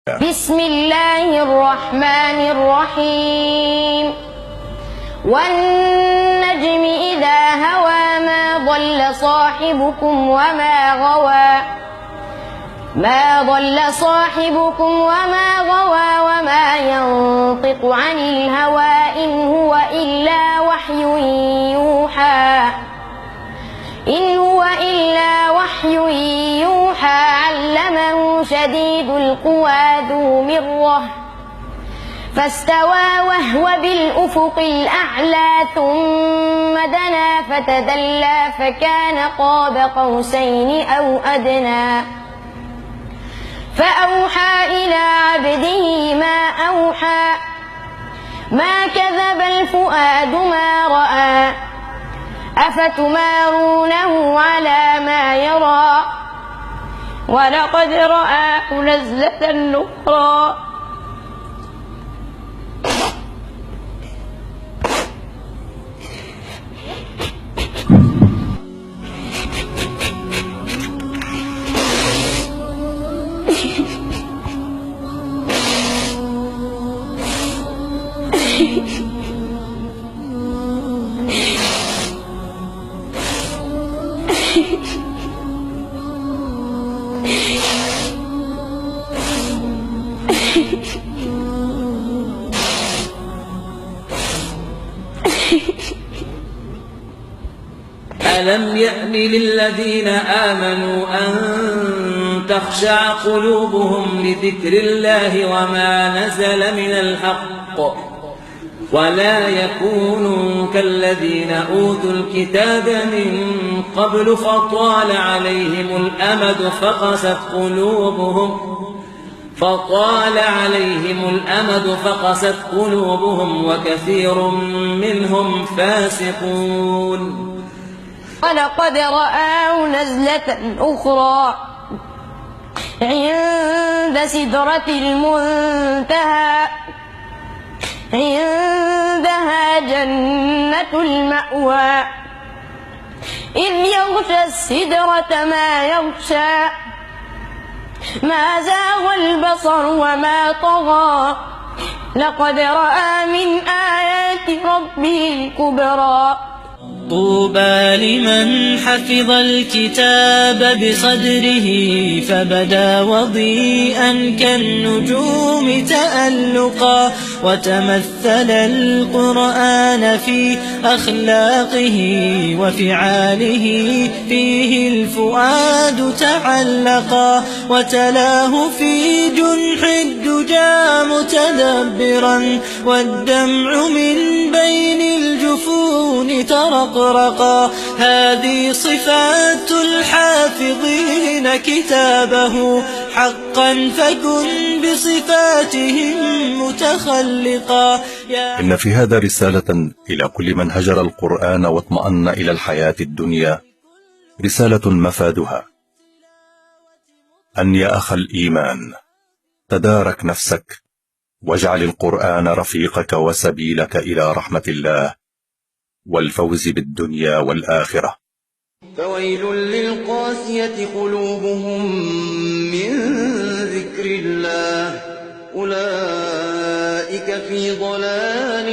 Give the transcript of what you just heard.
بسم الله الرحمن الرحيم والنجم إذا هوى ما ضل صاحبكم وما غوى وما ينطق عن الهوى إن هو إلا وحي يوحى علمه شديد القوى ذو مرة فاستوى وهو بالأفق الأعلى ثم دنا فتدلى فكان قاب قوسين أو أدنى فأوحى إلى عبده ما أوحى ما كذب الفؤاد ما رأى أفتمارونه على ما يرى ولقد رآه نزلة أخرى ألم يأن للذين آمنوا أن تخشع قلوبهم لذكر الله وما نزل من الحق ولا يكونوا كالذين أوتوا الكتاب من قبل فطال عليهم الأمد فقست قلوبهم وكثير منهم فاسقون ولقد رآه نزلة أخرى عند سدرة المنتهى عندها جنة المأوى إذ يغشى السدرة ما يغشى ما زاغ البصر وما طغى لقد رأى من آيات ربه الكبرى طوبى لمن حفظ الكتاب بصدره فبدا وضيئا كالنجوم تألقا وتمثل القرآن في أخلاقه وفعاله فيه الفؤاد تعلقا وتلاه في جنح الدجى متدبرا والدمع من بين الجفون ترقرقا هذه صفات الحافظين كتابه حقا فكن بصفاتهم متخلقا. إن في هذا رسالة إلى كل من هجر القرآن واطمأن إلى الحياة الدنيا، رسالة مفادها أن يا أخ الإيمان تدارك نفسك واجعل القرآن رفيقك وسبيلك إلى رحمة الله والفوز بالدنيا والآخرة. فويل للقاسية قلوبهم من ذكر الله أولئك في ضلال